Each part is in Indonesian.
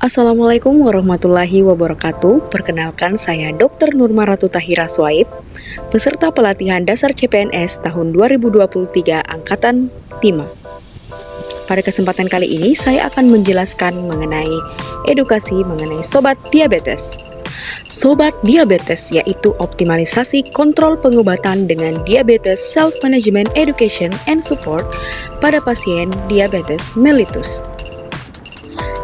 Assalamualaikum warahmatullahi wabarakatuh. Perkenalkan saya Dr. Nurmaratu Tahira Swaib, peserta pelatihan dasar CPNS tahun 2023 Angkatan 5. Pada kesempatan kali ini saya akan menjelaskan mengenai edukasi mengenai Sobat Diabetes. Sobat Diabetes yaitu optimalisasi kontrol pengobatan dengan diabetes self-management education and support pada pasien diabetes mellitus.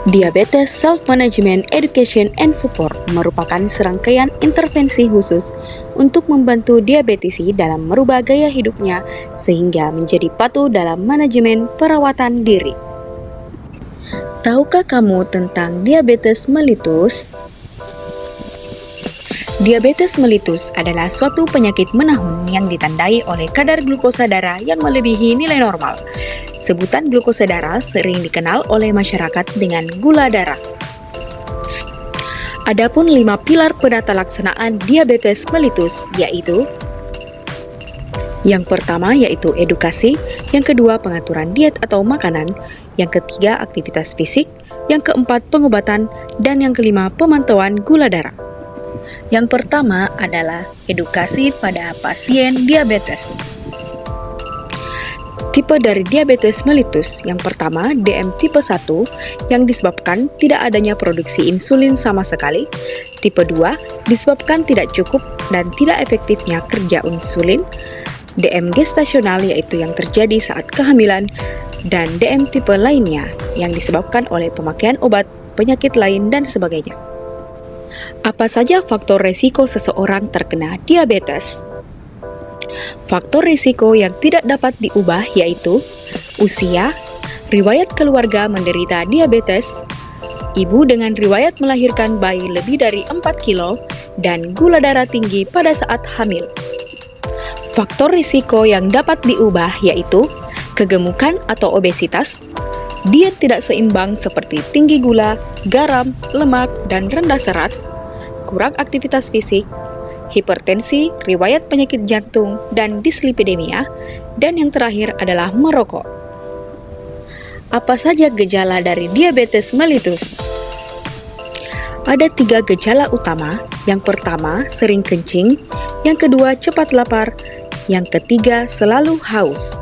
Diabetes Self-Management Education and Support merupakan serangkaian intervensi khusus untuk membantu diabetesi dalam merubah gaya hidupnya sehingga menjadi patuh dalam manajemen perawatan diri. Tahukah kamu tentang diabetes mellitus? Diabetes mellitus adalah suatu penyakit menahun yang ditandai oleh kadar glukosa darah yang melebihi nilai normal. Sebutan glukosa darah sering dikenal oleh masyarakat dengan gula darah. Adapun 5 pilar penata laksanaan diabetes mellitus yaitu: yang pertama yaitu edukasi, yang kedua pengaturan diet atau makanan, yang ketiga aktivitas fisik, yang keempat pengobatan, dan yang kelima pemantauan gula darah. Yang pertama adalah edukasi pada pasien diabetes. Tipe dari diabetes mellitus yang pertama DM tipe 1 yang disebabkan tidak adanya produksi insulin sama sekali. Tipe 2 disebabkan tidak cukup dan tidak efektifnya kerja insulin. DM gestasional yaitu yang terjadi saat kehamilan, dan DM tipe lainnya yang disebabkan oleh pemakaian obat, penyakit lain, dan sebagainya. Apa saja faktor resiko seseorang terkena diabetes? Faktor risiko yang tidak dapat diubah yaitu usia, riwayat keluarga menderita diabetes, ibu dengan riwayat melahirkan bayi lebih dari 4 kilo, dan gula darah tinggi pada saat hamil. Faktor risiko yang dapat diubah yaitu kegemukan atau obesitas, diet tidak seimbang seperti tinggi gula, garam, lemak, dan rendah serat, kurang aktivitas fisik, hipertensi, riwayat penyakit jantung, dan dislipidemia, dan yang terakhir adalah merokok. Apa saja gejala dari diabetes mellitus? Ada 3 gejala utama. Yang pertama, sering kencing. Yang kedua, cepat lapar. Yang ketiga, selalu haus.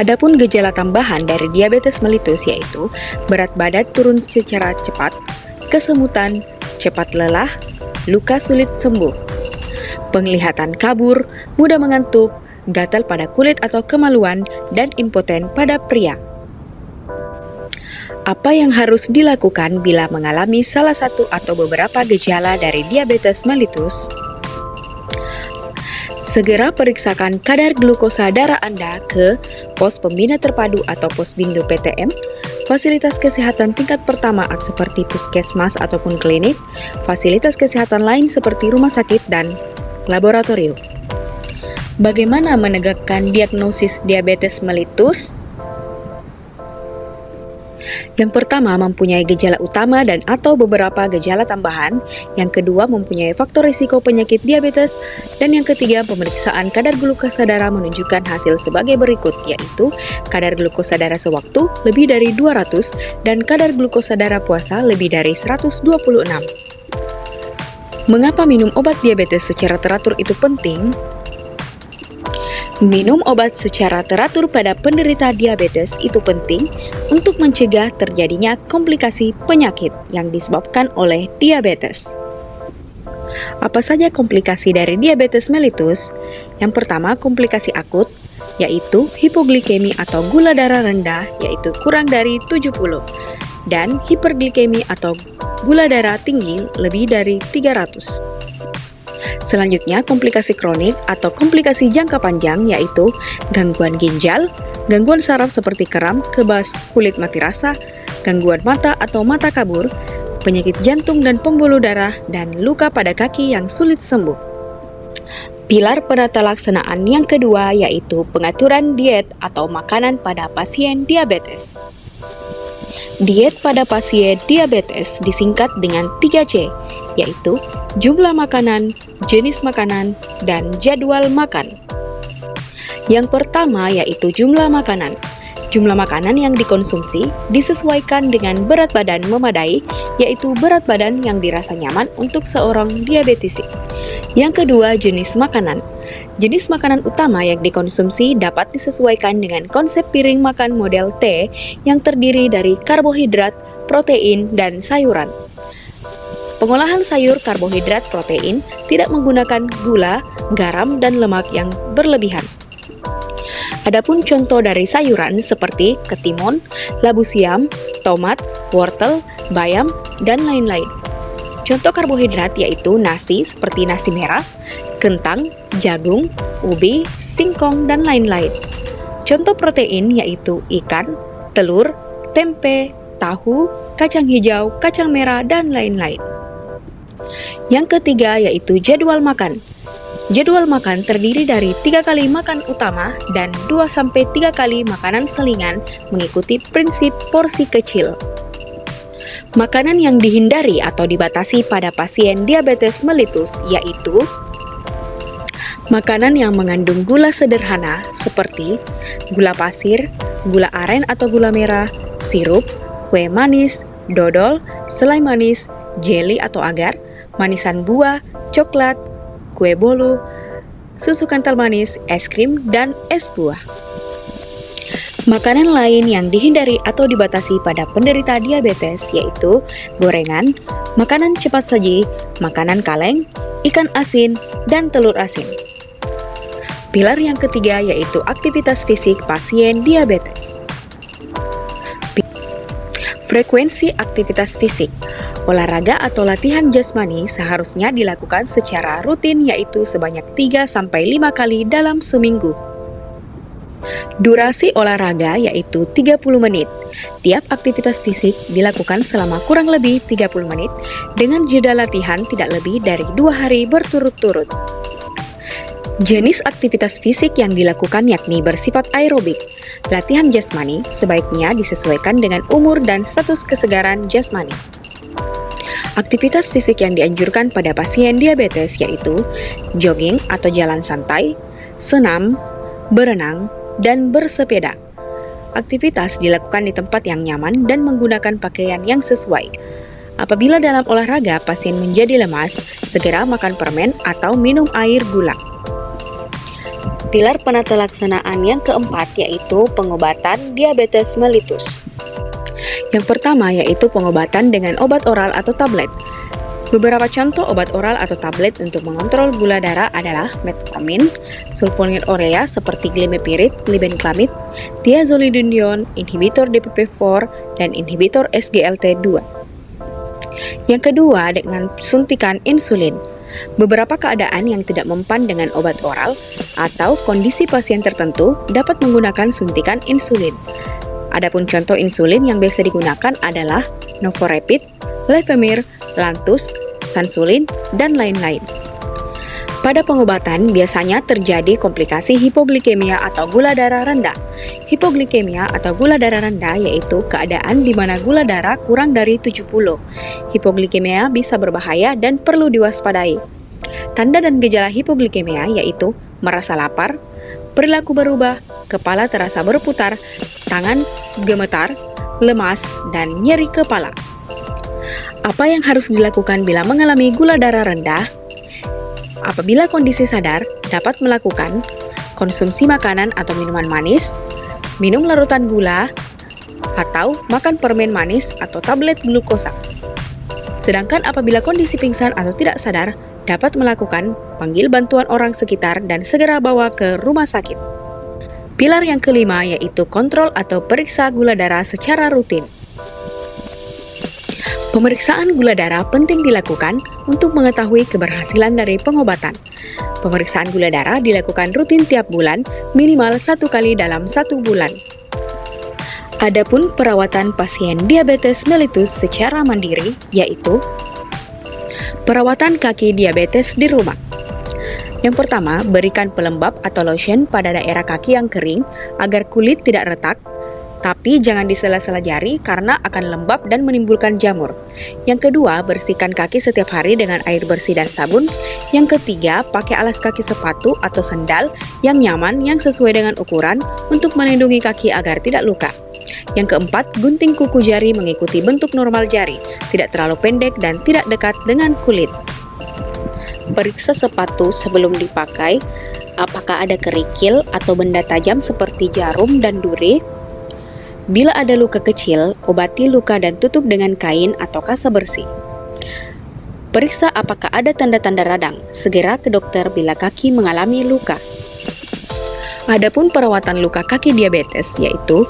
Adapun gejala tambahan dari diabetes mellitus yaitu berat badan turun secara cepat, kesemutan, cepat lelah, luka sulit sembuh, penglihatan kabur, mudah mengantuk, gatal pada kulit atau kemaluan, dan impoten pada pria. Apa yang harus dilakukan bila mengalami salah satu atau beberapa gejala dari diabetes mellitus? Segera periksakan kadar glukosa darah Anda ke pos pembina terpadu atau posbindu PTM, fasilitas kesehatan tingkat pertama seperti puskesmas ataupun klinik, fasilitas kesehatan lain seperti rumah sakit dan laboratorium. Bagaimana menegakkan diagnosis diabetes mellitus? Yang pertama, mempunyai gejala utama dan atau beberapa gejala tambahan. Yang kedua, mempunyai faktor risiko penyakit diabetes. Dan yang ketiga, pemeriksaan kadar glukosa darah menunjukkan hasil sebagai berikut, yaitu kadar glukosa darah sewaktu lebih dari 200 dan kadar glukosa darah puasa lebih dari 126. Mengapa minum obat diabetes secara teratur itu penting? Minum obat secara teratur pada penderita diabetes itu penting untuk mencegah terjadinya komplikasi penyakit yang disebabkan oleh diabetes. Apa saja komplikasi dari diabetes mellitus? Yang pertama, komplikasi akut, yaitu hipoglikemi atau gula darah rendah, yaitu kurang dari 70, dan hiperglikemi atau gula darah tinggi lebih dari 300. Selanjutnya, komplikasi kronik atau komplikasi jangka panjang yaitu gangguan ginjal, gangguan saraf seperti kram, kebas, kulit mati rasa, gangguan mata atau mata kabur, penyakit jantung dan pembuluh darah, dan luka pada kaki yang sulit sembuh. Pilar penata laksanaan yang kedua yaitu pengaturan diet atau makanan pada pasien diabetes. Diet pada pasien diabetes disingkat dengan 3C, yaitu jumlah makanan, jenis makanan, dan jadwal makan. Yang pertama yaitu jumlah makanan. Jumlah makanan yang dikonsumsi disesuaikan dengan berat badan memadai, yaitu berat badan yang dirasa nyaman untuk seorang diabetisi. Yang kedua, jenis makanan. Jenis makanan utama yang dikonsumsi dapat disesuaikan dengan konsep piring makan model T yang terdiri dari karbohidrat, protein, dan sayuran. Pengolahan sayur, karbohidrat, protein tidak menggunakan gula, garam, dan lemak yang berlebihan. Adapun contoh dari sayuran seperti ketimun, labu siam, tomat, wortel, bayam, dan lain-lain. Contoh karbohidrat yaitu nasi seperti nasi merah, kentang, jagung, ubi, singkong, dan lain-lain. Contoh protein yaitu ikan, telur, tempe, tahu, kacang hijau, kacang merah, dan lain-lain. Yang ketiga yaitu jadwal makan. Jadwal makan terdiri dari 3 kali makan utama dan 2-3 kali makanan selingan mengikuti prinsip porsi kecil. Makanan yang dihindari atau dibatasi pada pasien diabetes mellitus yaitu makanan yang mengandung gula sederhana seperti gula pasir, gula aren atau gula merah, sirup, kue manis, dodol, selai manis, jeli atau agar, manisan buah, coklat, kue bolu, susu kental manis, es krim, dan es buah. Makanan lain yang dihindari atau dibatasi pada penderita diabetes yaitu gorengan, makanan cepat saji, makanan kaleng, ikan asin, dan telur asin. Pilar yang ketiga yaitu aktivitas fisik pasien diabetes. Frekuensi aktivitas fisik. Olahraga atau latihan jasmani seharusnya dilakukan secara rutin yaitu sebanyak 3-5 kali dalam seminggu. Durasi olahraga yaitu 30 menit. Tiap aktivitas fisik dilakukan selama kurang lebih 30 menit dengan jeda latihan tidak lebih dari 2 hari berturut-turut. Jenis aktivitas fisik yang dilakukan yakni bersifat aerobik. Latihan jasmani sebaiknya disesuaikan dengan umur dan status kesegaran jasmani. Aktivitas fisik yang dianjurkan pada pasien diabetes yaitu jogging atau jalan santai, senam, berenang, dan bersepeda. Aktivitas dilakukan di tempat yang nyaman dan menggunakan pakaian yang sesuai. Apabila dalam olahraga pasien menjadi lemas, segera makan permen atau minum air gula. Pilar penata laksanaan yang keempat yaitu pengobatan diabetes mellitus. Yang pertama yaitu pengobatan dengan obat oral atau tablet. Beberapa contoh obat oral atau tablet untuk mengontrol gula darah adalah metformin, sulfonylurea seperti glimepiride, glibenclamid, thiazolidinedione, inhibitor DPP-4, dan inhibitor SGLT2. Yang kedua dengan suntikan insulin. Beberapa keadaan yang tidak mempan dengan obat oral atau kondisi pasien tertentu dapat menggunakan suntikan insulin. Adapun contoh insulin yang biasa digunakan adalah Novorapid, Levemir, Lantus, Sansulin, dan lain-lain. Pada pengobatan biasanya terjadi komplikasi hipoglikemia atau gula darah rendah. Hipoglikemia atau gula darah rendah yaitu keadaan di mana gula darah kurang dari 70. Hipoglikemia bisa berbahaya dan perlu diwaspadai. Tanda dan gejala hipoglikemia yaitu merasa lapar, perilaku berubah, kepala terasa berputar, tangan gemetar, lemas, dan nyeri kepala. Apa yang harus dilakukan bila mengalami gula darah rendah? Apabila kondisi sadar, dapat melakukan konsumsi makanan atau minuman manis, minum larutan gula, atau makan permen manis atau tablet glukosa. Sedangkan apabila kondisi pingsan atau tidak sadar, dapat melakukan panggil bantuan orang sekitar dan segera bawa ke rumah sakit. Pilar yang kelima yaitu kontrol atau periksa gula darah secara rutin. Pemeriksaan gula darah penting dilakukan untuk mengetahui keberhasilan dari pengobatan. Pemeriksaan gula darah dilakukan rutin tiap bulan, minimal 1 kali dalam 1 bulan. Adapun perawatan pasien diabetes mellitus secara mandiri, yaitu perawatan kaki diabetes di rumah. Yang pertama, berikan pelembab atau lotion pada daerah kaki yang kering agar kulit tidak retak. Tapi jangan di sela-sela jari karena akan lembab dan menimbulkan jamur. Yang kedua, bersihkan kaki setiap hari dengan air bersih dan sabun. Yang ketiga, pakai alas kaki sepatu atau sandal yang nyaman yang sesuai dengan ukuran untuk melindungi kaki agar tidak luka. Yang keempat, gunting kuku jari mengikuti bentuk normal jari, tidak terlalu pendek dan tidak dekat dengan kulit. Periksa sepatu sebelum dipakai, apakah ada kerikil atau benda tajam seperti jarum dan duri. Bila ada luka kecil, obati luka dan tutup dengan kain atau kasa bersih. Periksa apakah ada tanda-tanda radang, segera ke dokter bila kaki mengalami luka. Adapun perawatan luka kaki diabetes, yaitu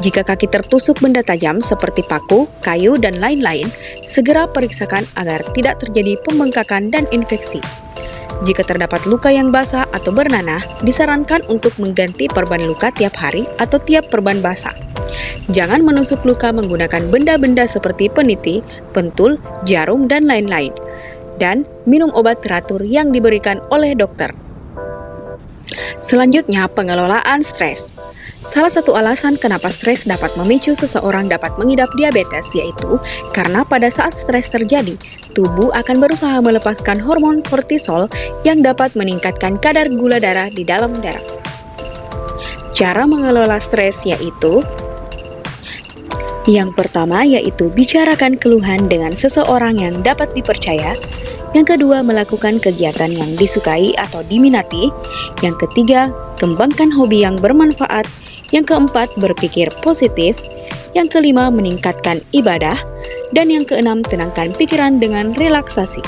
jika kaki tertusuk benda tajam seperti paku, kayu, dan lain-lain, segera periksakan agar tidak terjadi pembengkakan dan infeksi. Jika terdapat luka yang basah atau bernanah, disarankan untuk mengganti perban luka tiap hari atau tiap perban basah. Jangan menusuk luka menggunakan benda-benda seperti peniti, pentul, jarum, dan lain-lain. Dan minum obat teratur yang diberikan oleh dokter. Selanjutnya, pengelolaan stres. Salah satu alasan kenapa stres dapat memicu seseorang dapat mengidap diabetes yaitu karena pada saat stres terjadi, tubuh akan berusaha melepaskan hormon kortisol yang dapat meningkatkan kadar gula darah di dalam darah. Cara mengelola stres yaitu yang pertama yaitu bicarakan keluhan dengan seseorang yang dapat dipercaya. Yang kedua, melakukan kegiatan yang disukai atau diminati. Yang ketiga, kembangkan hobi yang bermanfaat. Yang keempat, berpikir positif. Yang kelima, meningkatkan ibadah. Dan yang keenam, tenangkan pikiran dengan relaksasi.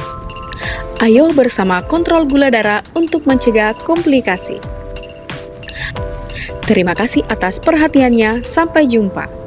Ayo bersama kontrol gula darah untuk mencegah komplikasi. Terima kasih atas perhatiannya. Sampai jumpa.